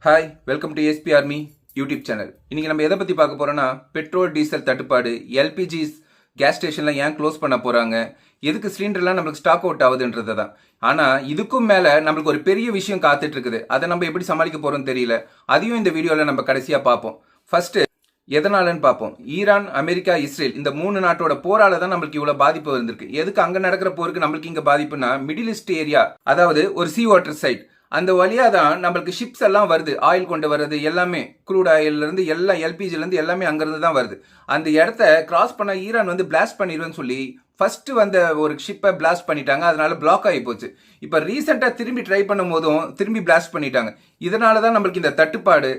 Hi, welcome to SP army YouTube channel. இன்னைக்கு நம்ம எதை பற்றி பார்க்க போறோம்னா, பெட்ரோல் டீசல் தட்டுப்பாடு, எல்பிஜி கேஸ் ஸ்டேஷன்லாம் ஏன் க்ளோஸ் பண்ண போறாங்க, எதுக்கு சிலிண்டர்லாம் நம்மளுக்கு ஸ்டாக் அவுட் ஆகுதுன்றது தான். ஆனால் இதுக்கும் மேலே நம்மளுக்கு ஒரு பெரிய விஷயம் காத்துட்டு இருக்குது. அதை நம்ம எப்படி சமாளிக்க போறோம்னு தெரியல. அதையும் இந்த வீடியோவில் நம்ம கடைசியாக பார்ப்போம். ஃபர்ஸ்ட் எதனாலன்னு பார்ப்போம். ஈரான், அமெரிக்கா, இஸ்ரேல் இந்த மூணு நாட்டோட போரால தான் நம்மளுக்கு இவ்வளவு பாதிப்பு வந்திருக்கு. எதுக்கு அங்க நடக்கிற போருக்கு நம்மளுக்கு இங்க பாதிப்புனா, மிடில் ஈஸ்ட் ஏரியா, அதாவது ஒரு சி வாட்டர் சைட், அந்த வழியா தான் நம்மளுக்கு ஷிப்ஸ் எல்லாம் வருது. ஆயில் கொண்டு வர்றது எல்லாமே, க்ரூட் ஆயில்ல இருந்து எல்லாம், எல்பிஜில இருந்து எல்லாமே அங்கிருந்து தான் வருது. அந்த இடத்த கிராஸ் பண்ண ஈரான் வந்து பிளாஸ்ட் பண்ணிடுவேன்னு சொல்லி ஃபர்ஸ்ட் வந்த ஒரு ஷிப்பை பிளாஸ்ட் பண்ணிட்டாங்க. அதனால பிளாக் ஆகி போச்சு. இப்ப ரீசெண்டா திரும்பி ட்ரை பண்ணும் போதும் திரும்பி பிளாஸ்ட் பண்ணிட்டாங்க. இதனாலதான் நம்மளுக்கு இந்த தட்டுப்பாடு.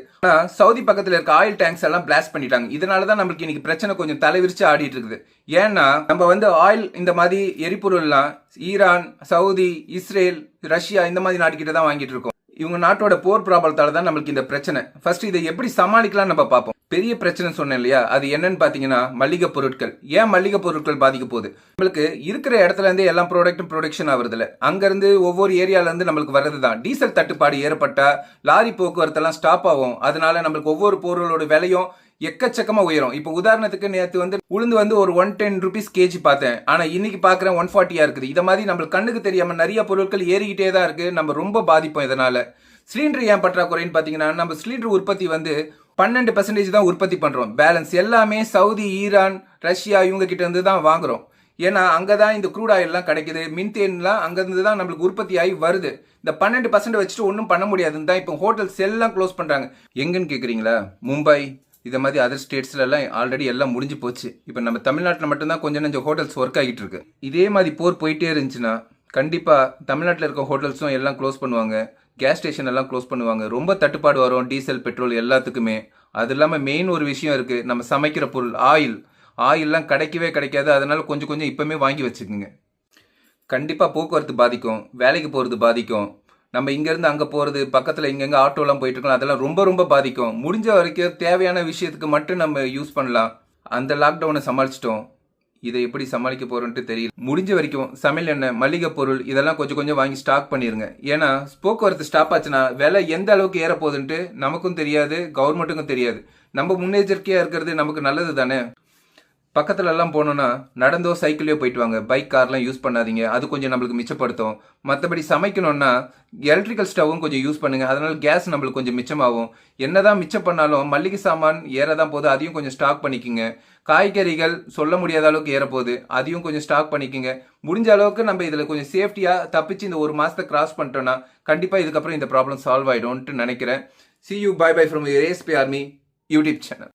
சவுதி பக்கத்துல இருக்க ஆயில் டேங்க்ஸ் எல்லாம் பிளாஸ்ட் பண்ணிட்டாங்க. இதனாலதான் நம்மளுக்கு இன்னைக்கு பிரச்சனை கொஞ்சம் தலைவிரிச்சு ஆடிட்டு இருக்குது. ஏன்னா நம்ம வந்து ஆயில், இந்த மாதிரி எரிபொருள் எல்லாம் ஈரான், சவுதி, இஸ்ரேல், ரஷ்யா இந்த மாதிரி நாட்டுக்கிட்ட தான் வாங்கிட்டு இருக்கோம். இவங்க நாட்டோட போர் ப்ராப்ளத்தால தான் நம்மளுக்கு இந்த பிரச்சனை. ஃபர்ஸ்ட் இதை எப்படி சமாளிக்கலாம் நம்ம பார்ப்போம். பெரிய பிரச்சனை சொன்னேன் இல்லையா, அது என்னன்னு பாத்தீங்கன்னா மளிகை பொருட்கள். ஏன் மளிகை பொருட்கள் பாதிக்க போகுது? நம்மளுக்கு இருக்கிற இடத்துல இருந்து எல்லா ப்ராடக்ட்டும் ப்ரொடக்ஷன் ஆகுறது இல்ல. அங்க இருந்து ஒவ்வொரு ஏரியால இருந்து நம்மளுக்கு வர்றதுதான். டீசல் தட்டுப்பாடு ஏற்பட்டா லாரி போக்குவரத்து எல்லாம் ஸ்டாப் ஆகும். அதனால நம்மளுக்கு ஒவ்வொரு பொருளோட விலையும் எக்கச்சக்கமா உயரும். இப்ப உதாரணத்துக்கு நேற்று வந்து உளுந்து வந்து ஒரு 110 rupees கேஜி பார்த்தேன். ஆனா இன்னைக்கு பாக்குறேன் 140 இருக்குது. இத மாதிரி நம்மளுக்கு கண்ணுக்கு தெரியாம நிறைய பொருட்கள் ஏறிக்கிட்டே தான் இருக்கு. நம்ம ரொம்ப பாதிப்போம் இதனால. சிலிண்டர் ஏன் பற்றாக்குறைன்னு பாத்தீங்கன்னா, நம்ம சிலிண்டர் உற்பத்தி வந்து 12% தான் உற்பத்தி பண்றோம். பேலன்ஸ் எல்லாமே சவுதி, ஈரான், ரஷ்யா இவங்க கிட்ட இருந்து தான் வாங்குறோம். ஏன்னா அங்கதான் இந்த க்ரூட் ஆயில் எல்லாம் கிடைக்குது. மின்தேன்லாம் அங்க இருந்து தான் நம்மளுக்கு உற்பத்தி ஆகி வருது. இந்த 12% வச்சுட்டு ஒன்றும் பண்ண முடியாதுன்னு தான் இப்போ ஹோட்டல்ஸ் எல்லாம் க்ளோஸ் பண்றாங்க. எங்கன்னு கேக்குறீங்களா? மும்பை, இதை மாதிரி அதர் ஸ்டேட்ஸ்ல எல்லாம் ஆல்ரெடி எல்லாம் முடிஞ்சு போச்சு. இப்போ நம்ம தமிழ்நாட்டில் மட்டும்தான் கொஞ்சம் நஞ்சம் ஹோட்டல்ஸ் ஒர்க் ஆகிட்டு இருக்கு. இதே மாதிரி போர் போயிட்டே இருந்துச்சுன்னா கண்டிப்பா தமிழ்நாட்டில் இருக்க ஹோட்டல்ஸும் எல்லாம் க்ளோஸ் பண்ணுவாங்க. கேஸ் ஸ்டேஷன் எல்லாம் க்ளோஸ் பண்ணுவாங்க. ரொம்ப தட்டுப்பாடு வரும் டீசல், பெட்ரோல் எல்லாத்துக்குமே. அது இல்லாமல் மெயின் ஒரு விஷயம் இருக்கு, நம்ம சமைக்கிற பொருள் ஆயில்லாம் கிடைக்கவே கிடைக்காது. அதனால கொஞ்சம் கொஞ்சம் இப்பவுமே வாங்கி வச்சுக்கோங்க. கண்டிப்பா போக்குவரத்து பாதிக்கும், வேலைக்கு போறது பாதிக்கும். நம்ம இங்கேருந்து அங்கே போகிறது, பக்கத்தில் இங்கெங்கே ஆட்டோலாம் போயிட்டு இருக்கோம், அதெல்லாம் ரொம்ப ரொம்ப பாதிக்கும். முடிஞ்ச வரைக்கும் தேவையான விஷயத்துக்கு மட்டும் நம்ம யூஸ் பண்ணலாம். அந்த லாக்டவுனை சமாளிச்சிட்டோம். இதை எப்படி சமாளிக்க போறோன்ட்டு தெரியல. முடிஞ்ச வரைக்கும் சமையல் எண்ணெய், மளிகை பொருள் இதெல்லாம் கொஞ்சம் கொஞ்சம் வாங்கி ஸ்டாக் பண்ணிருங்க. ஏன்னா போக்குவரத்து ஸ்டாப் ஆச்சுன்னா விலை எந்த அளவுக்கு ஏற போகுதுன்ட்டு நமக்கும் தெரியாது, கவர்மெண்ட்டுக்கும் தெரியாது. நம்ம முன்னெச்சரிக்கையா இருக்கிறது நமக்கு நல்லது தானே. பக்கத்துல எல்லாம் போனோம்னா நடந்தோ சைக்கிளையோ போயிட்டு வாங்க. பைக், கார்லாம் யூஸ் பண்ணாதீங்க. அது கொஞ்சம் நம்மளுக்கு மிச்சப்படுத்தும். மற்றபடி சமைக்கணும்னா எலக்ட்ரிக்கல் ஸ்டவ்வும் கொஞ்சம் யூஸ் பண்ணுங்க. அதனால கேஸ் நம்மளுக்கு கொஞ்சம் மிச்சமாகும். என்னதான் மிச்சம் பண்ணாலும் மல்லிகை சாமான் ஏறதான் போகுது, அதையும் கொஞ்சம் ஸ்டாக் பண்ணிக்கோங்க. காய்கறிகள் சொல்ல முடியாத அளவுக்கு ஏற போகுது, அதையும் கொஞ்சம் ஸ்டாக் பண்ணிக்கோங்க. முடிஞ்ச அளவுக்கு நம்ம இதுல கொஞ்சம் சேஃப்டியா தப்பிச்சு இந்த ஒரு மாசத்தை கிராஸ் பண்ணிட்டோம்னா கண்டிப்பா இதுக்கப்புறம் இந்த ப்ராப்ளம் சால்வ் ஆயிடும்னு நினைக்கிறேன். See you, bye bye from your ASP Army YouTube channel.